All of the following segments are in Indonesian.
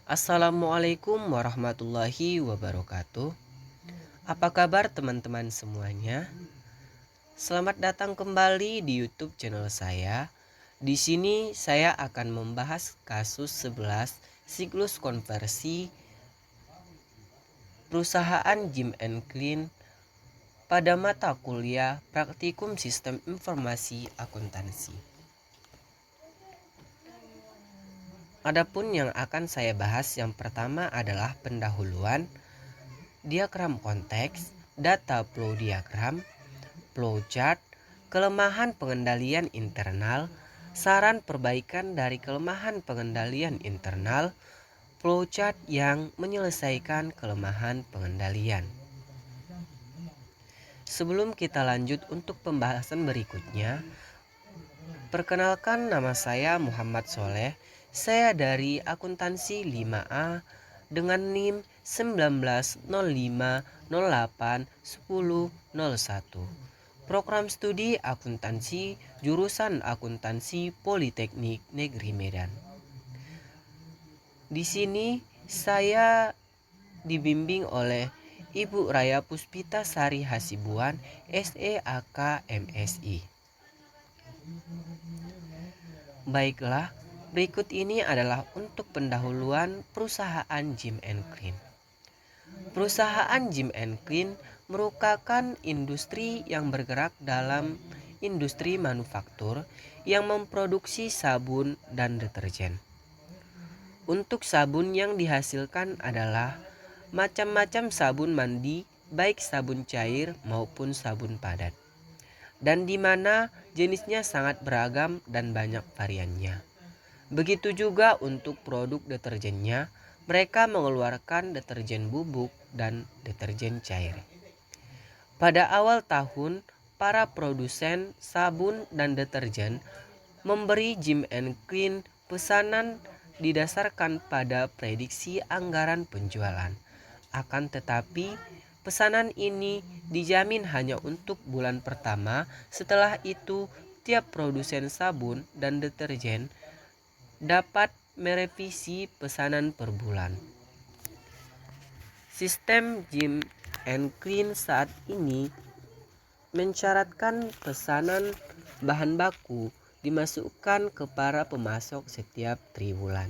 Assalamualaikum warahmatullahi wabarakatuh. Apa kabar teman-teman semuanya? Selamat datang kembali di YouTube channel saya. Di sini saya akan membahas kasus 11 siklus konversi perusahaan Jim and Clean pada mata kuliah Praktikum Sistem Informasi Akuntansi. Adapun yang akan saya bahas yang pertama adalah pendahuluan, diagram konteks, data flow diagram, flowchart, kelemahan pengendalian internal, saran perbaikan dari kelemahan pengendalian internal, flowchart yang menyelesaikan kelemahan pengendalian. Sebelum kita lanjut untuk pembahasan berikutnya, perkenalkan nama saya Muhammad Soleh. Saya dari Akuntansi 5A dengan NIM 1905081001. Program studi akuntansi jurusan Akuntansi Politeknik Negeri Medan. Di sini saya dibimbing oleh Ibu Raya Puspita Sari Hasibuan, SEAK MSI. Baiklah, berikut ini adalah untuk pendahuluan perusahaan Jim and Clean. Perusahaan Jim and Clean merupakan industri yang bergerak dalam industri manufaktur yang memproduksi sabun dan deterjen. Untuk sabun yang dihasilkan adalah macam-macam sabun mandi, baik sabun cair maupun sabun padat, dan di mana jenisnya sangat beragam dan banyak variannya. Begitu juga untuk produk deterjennya, mereka mengeluarkan deterjen bubuk dan deterjen cair. Pada awal tahun, para produsen sabun dan deterjen memberi Jim and Clean pesanan didasarkan pada prediksi anggaran penjualan. Akan tetapi, pesanan ini dijamin hanya untuk bulan pertama. Setelah itu, tiap produsen sabun dan deterjen dapat merevisi pesanan per bulan. Sistem Jim and Clean saat ini mensyaratkan pesanan bahan baku dimasukkan ke para pemasok setiap triwulan.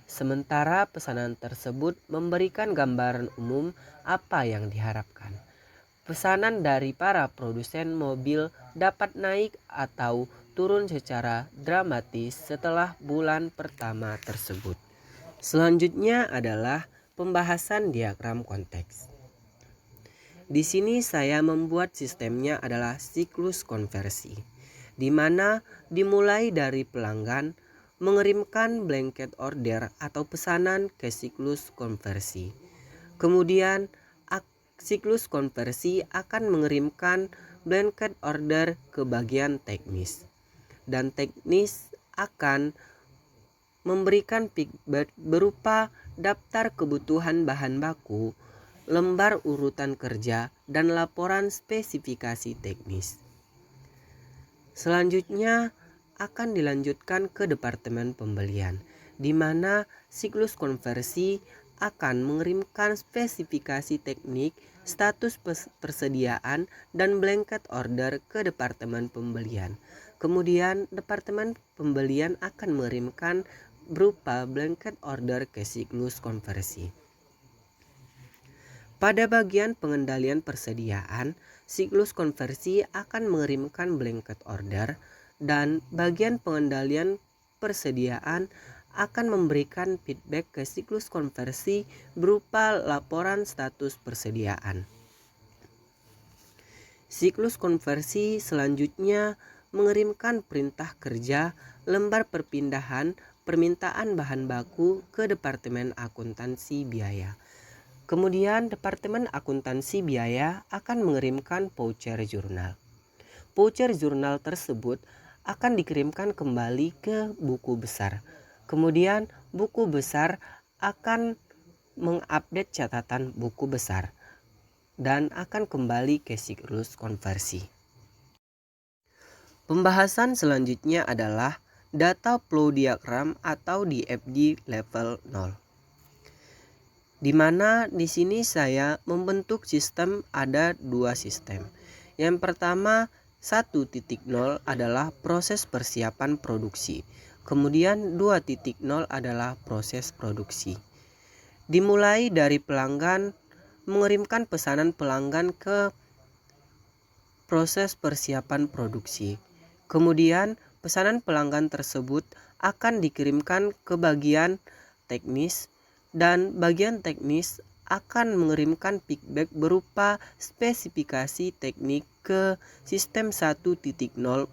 Sementara pesanan tersebut memberikan gambaran umum apa yang diharapkan. Pesanan dari para produsen mobil dapat naik atau turun secara dramatis setelah bulan pertama tersebut. Selanjutnya adalah pembahasan diagram konteks. Di sini saya membuat sistemnya adalah siklus konversi, di mana dimulai dari pelanggan mengirimkan blanket order atau pesanan ke siklus konversi. Kemudian siklus konversi akan mengirimkan blanket order ke bagian teknis, dan teknis akan memberikan feedback berupa daftar kebutuhan bahan baku, lembar urutan kerja, dan laporan spesifikasi teknis. Selanjutnya akan dilanjutkan ke departemen pembelian, di mana siklus konversi akan mengirimkan spesifikasi teknik, status persediaan, dan blanket order ke departemen pembelian. Kemudian departemen pembelian akan mengirimkan berupa blanket order ke siklus konversi. Pada bagian pengendalian persediaan, siklus konversi akan mengirimkan blanket order, dan bagian pengendalian persediaan akan memberikan feedback ke siklus konversi berupa laporan status persediaan. Siklus konversi selanjutnya mengirimkan perintah kerja, lembar perpindahan, permintaan bahan baku ke Departemen Akuntansi Biaya. Kemudian Departemen Akuntansi Biaya akan mengirimkan voucher jurnal. Voucher jurnal tersebut akan dikirimkan kembali ke buku besar. Kemudian buku besar akan mengupdate catatan buku besar dan akan kembali ke siklus konversi. Pembahasan selanjutnya adalah data flow diagram atau DFD level 0. Di mana di sini saya membentuk sistem ada dua sistem. Yang pertama 1.0 adalah proses persiapan produksi. Kemudian 2.0 adalah proses produksi. Dimulai dari pelanggan mengirimkan pesanan pelanggan ke proses persiapan produksi. Kemudian pesanan pelanggan tersebut akan dikirimkan ke bagian teknis dan bagian teknis akan mengirimkan feedback berupa spesifikasi teknik ke sistem 1.0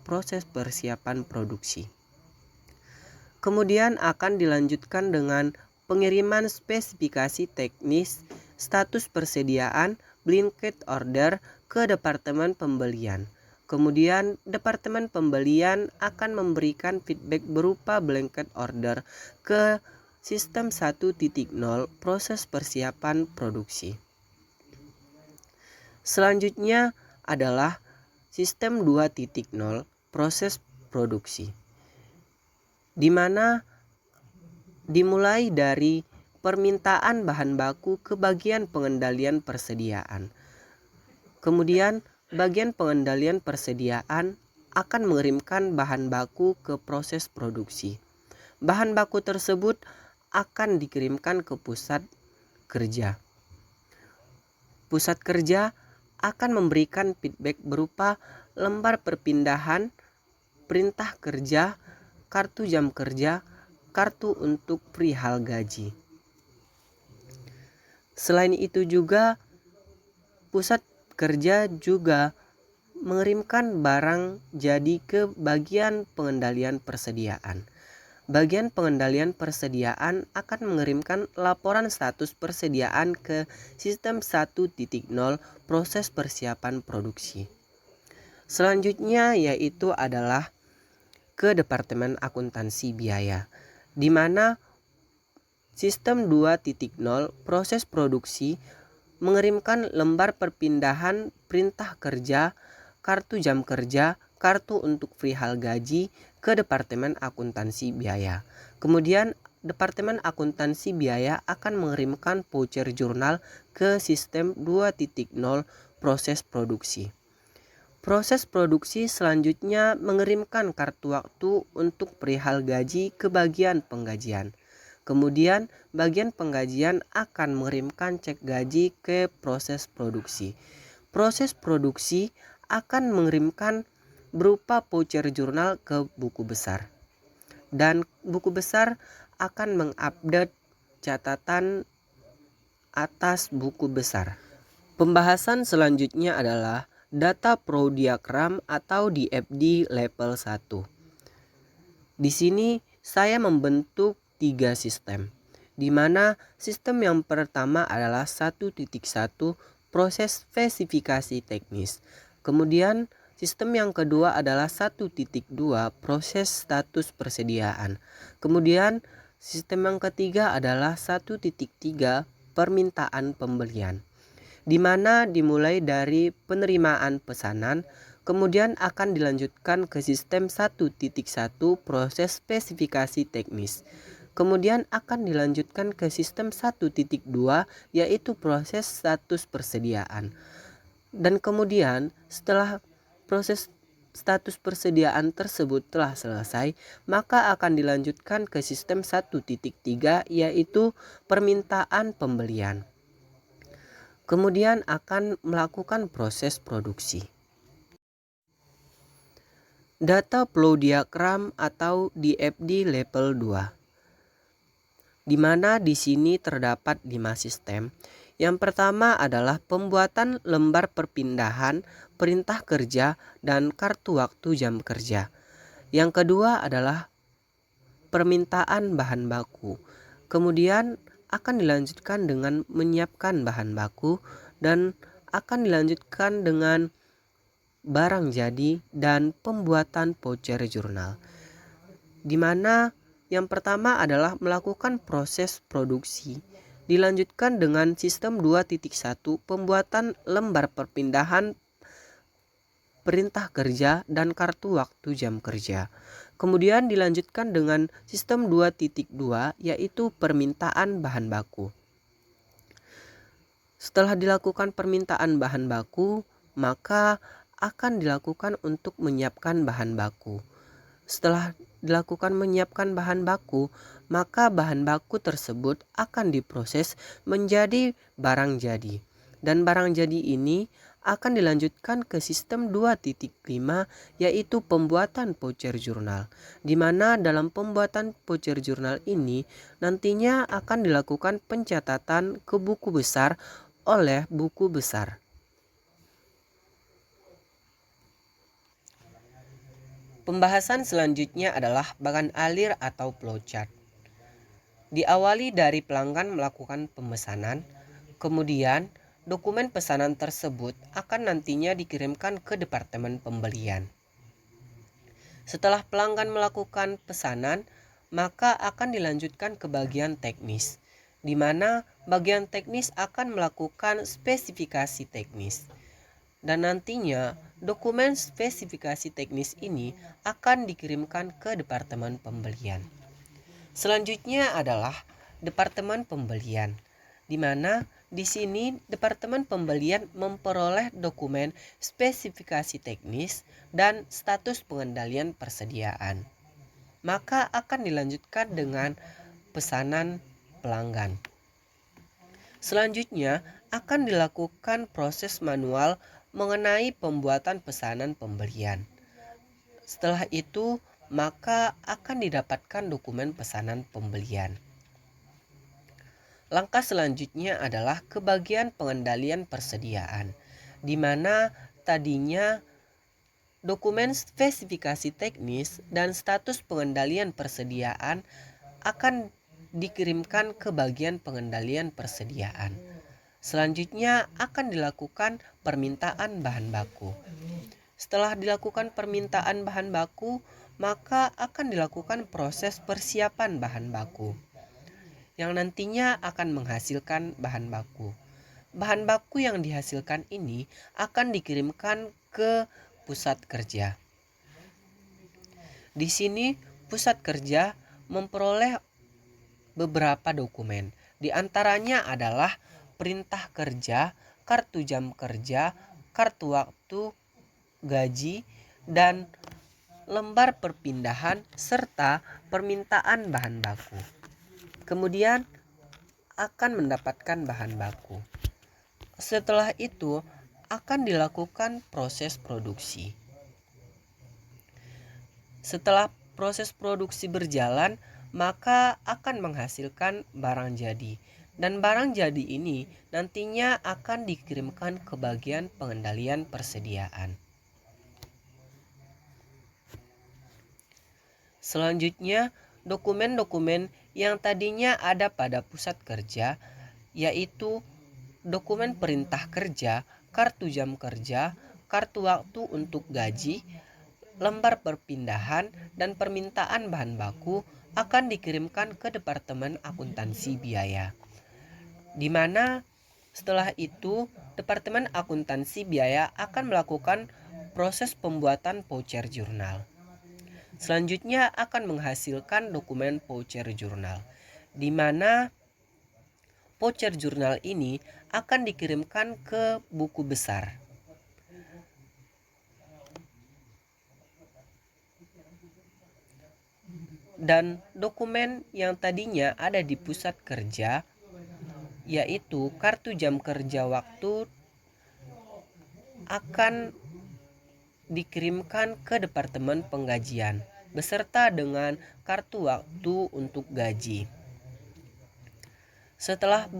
proses persiapan produksi. Kemudian akan dilanjutkan dengan pengiriman spesifikasi teknis status persediaan blanket order ke departemen pembelian. Kemudian departemen pembelian akan memberikan feedback berupa blanket order ke sistem 1.0 proses persiapan produksi. Selanjutnya adalah sistem 2.0 proses produksi, di mana dimulai dari permintaan bahan baku ke bagian pengendalian persediaan. Kemudian bagian pengendalian persediaan akan mengirimkan bahan baku ke proses produksi. Bahan baku tersebut akan dikirimkan ke pusat kerja. Pusat kerja akan memberikan feedback berupa lembar perpindahan, perintah kerja, kartu jam kerja, kartu untuk perihal gaji. Selain itu juga pusat kerja juga mengirimkan barang jadi ke bagian pengendalian persediaan. Bagian pengendalian persediaan akan mengirimkan laporan status persediaan ke sistem 1.0 proses persiapan produksi. Selanjutnya yaitu adalah ke Departemen Akuntansi Biaya, di mana sistem 2.0 proses produksi mengirimkan lembar perpindahan perintah kerja, kartu jam kerja, kartu untuk perihal gaji ke Departemen Akuntansi Biaya. Kemudian Departemen Akuntansi Biaya akan mengirimkan voucher jurnal ke sistem 2.0 proses produksi. Proses produksi selanjutnya mengirimkan kartu waktu untuk perihal gaji ke bagian penggajian. Kemudian bagian penggajian akan mengirimkan cek gaji ke proses produksi. Proses produksi akan mengirimkan berupa voucher jurnal ke buku besar. Dan buku besar akan mengupdate catatan atas buku besar. Pembahasan selanjutnya adalah data flow diagram atau DFD level 1. Di sini saya membentuk 3 sistem, di mana sistem yang pertama adalah 1.1 proses spesifikasi teknis. Kemudian sistem yang kedua adalah 1.2 proses status persediaan. Kemudian sistem yang ketiga adalah 1.3 permintaan pembelian, di mana dimulai dari penerimaan pesanan, kemudian akan dilanjutkan ke sistem 1.1 proses spesifikasi teknis. Kemudian akan dilanjutkan ke sistem 1.2 yaitu proses status persediaan. Dan kemudian setelah proses status persediaan tersebut telah selesai, maka akan dilanjutkan ke sistem 1.3 yaitu permintaan pembelian. Kemudian akan melakukan proses produksi. Data flow diagram atau DFD level 2. Di mana di sini terdapat 5 sistem. Yang pertama adalah pembuatan lembar perpindahan, perintah kerja, dan kartu waktu jam kerja. Yang kedua adalah permintaan bahan baku. Kemudian akan dilanjutkan dengan menyiapkan bahan baku dan akan dilanjutkan dengan barang jadi dan pembuatan voucher jurnal. Di mana yang pertama adalah melakukan proses produksi. Dilanjutkan dengan sistem 2.1 pembuatan lembar perpindahan perintah kerja dan kartu waktu jam kerja. Kemudian dilanjutkan dengan sistem 2.2 yaitu permintaan bahan baku. Setelah dilakukan permintaan bahan baku, maka akan dilakukan untuk menyiapkan bahan baku. Setelah dilakukan menyiapkan bahan baku, maka bahan baku tersebut akan diproses menjadi barang jadi. Dan barang jadi ini akan dilanjutkan ke sistem 2.5, yaitu pembuatan voucher jurnal, di mana dalam pembuatan voucher jurnal ini nantinya akan dilakukan pencatatan ke buku besar oleh buku besar. Pembahasan selanjutnya adalah bagan alir atau flowchart. Diawali dari pelanggan melakukan pemesanan, kemudian dokumen pesanan tersebut akan nantinya dikirimkan ke departemen pembelian. Setelah pelanggan melakukan pesanan, maka akan dilanjutkan ke bagian teknis, di mana bagian teknis akan melakukan spesifikasi teknis. Dan nantinya dokumen spesifikasi teknis ini akan dikirimkan ke departemen pembelian. Selanjutnya adalah departemen pembelian, di mana di sini departemen pembelian memperoleh dokumen spesifikasi teknis dan status pengendalian persediaan. Maka akan dilanjutkan dengan pesanan pelanggan. Selanjutnya akan dilakukan proses manual mengenai pembuatan pesanan pembelian. Setelah itu, maka akan didapatkan dokumen pesanan pembelian. Langkah selanjutnya adalah ke bagian pengendalian persediaan, di mana tadinya dokumen spesifikasi teknis dan status pengendalian persediaan akan dikirimkan ke bagian pengendalian persediaan. Selanjutnya akan dilakukan permintaan bahan baku. Setelah dilakukan permintaan bahan baku, maka akan dilakukan proses persiapan bahan baku, yang nantinya akan menghasilkan bahan baku. Bahan baku yang dihasilkan ini akan dikirimkan ke pusat kerja. Di sini pusat kerja memperoleh beberapa dokumen. Di antaranya adalah perintah kerja, kartu jam kerja, kartu waktu, gaji, dan lembar perpindahan serta permintaan bahan baku. Kemudian akan mendapatkan bahan baku. Setelah itu akan dilakukan proses produksi. Setelah proses produksi berjalan, maka akan menghasilkan barang jadi. Dan barang jadi ini nantinya akan dikirimkan ke bagian pengendalian persediaan. Selanjutnya, dokumen-dokumen yang tadinya ada pada pusat kerja, yaitu dokumen perintah kerja, kartu jam kerja, kartu waktu untuk gaji, lembar perpindahan, dan permintaan bahan baku akan dikirimkan ke Departemen Akuntansi Biaya. Di mana setelah itu Departemen Akuntansi Biaya akan melakukan proses pembuatan voucher jurnal. Selanjutnya akan menghasilkan dokumen voucher jurnal, di mana voucher jurnal ini akan dikirimkan ke buku besar. Dan dokumen yang tadinya ada di pusat kerja, yaitu kartu jam kerja waktu, akan dikirimkan ke Departemen Penggajian beserta dengan kartu waktu untuk gaji. Setelah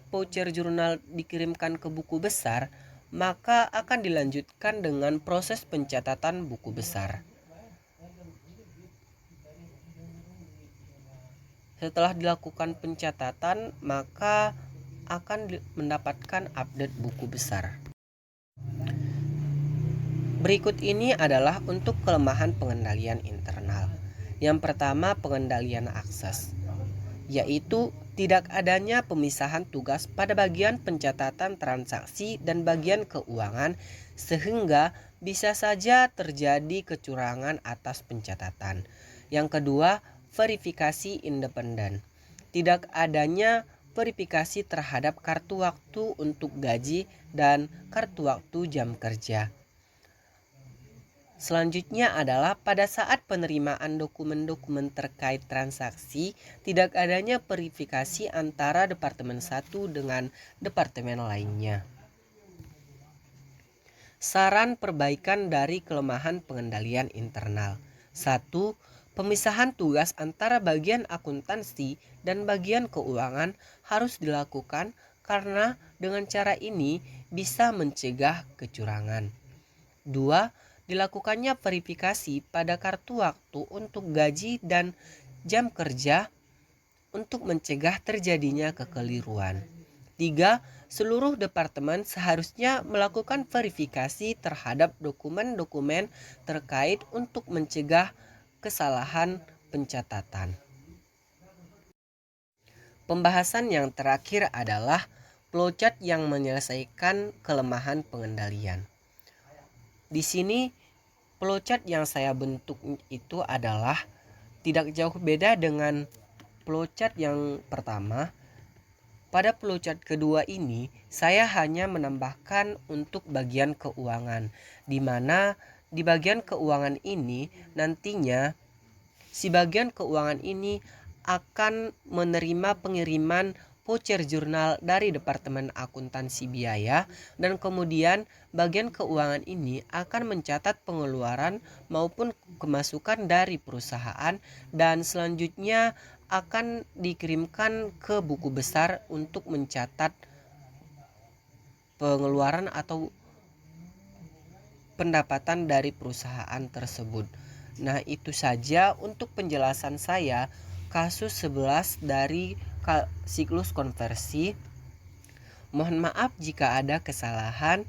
voucher jurnal dikirimkan ke buku besar, maka akan dilanjutkan dengan proses pencatatan buku besar. Setelah dilakukan pencatatan, maka akan mendapatkan update buku besar. Berikut ini adalah untuk kelemahan pengendalian internal. Yang pertama, pengendalian akses, yaitu tidak adanya pemisahan tugas pada bagian pencatatan transaksi dan bagian keuangan, sehingga bisa saja terjadi kecurangan atas pencatatan. Yang kedua, verifikasi independen. Tidak adanya verifikasi terhadap kartu waktu untuk gaji dan kartu waktu jam kerja. Selanjutnya adalah pada saat penerimaan dokumen-dokumen terkait transaksi, tidak adanya verifikasi antara departemen satu dengan departemen lainnya. Saran perbaikan dari kelemahan pengendalian internal. 1. Pemisahan tugas antara bagian akuntansi dan bagian keuangan harus dilakukan karena dengan cara ini bisa mencegah kecurangan. 2. Dilakukannya verifikasi pada kartu waktu untuk gaji dan jam kerja untuk mencegah terjadinya kekeliruan. 3. Seluruh departemen seharusnya melakukan verifikasi terhadap dokumen-dokumen terkait untuk mencegah kesalahan pencatatan. Pembahasan yang terakhir adalah flowchart yang menyelesaikan kelemahan pengendalian. Di sini flowchart yang saya bentuk itu adalah tidak jauh beda dengan flowchart yang pertama. Pada flowchart kedua ini, saya hanya menambahkan untuk bagian keuangan, di mana di bagian keuangan ini nantinya si bagian keuangan ini akan menerima pengiriman voucher jurnal dari Departemen Akuntansi Biaya, dan kemudian bagian keuangan ini akan mencatat pengeluaran maupun kemasukan dari perusahaan, dan selanjutnya akan dikirimkan ke buku besar untuk mencatat pengeluaran atau pendapatan dari perusahaan tersebut. Nah, itu saja untuk penjelasan saya kasus 11 dari siklus konversi. Mohon maaf jika ada kesalahan.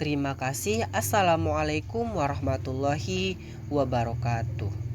Terima kasih. Assalamualaikum warahmatullahi wabarakatuh.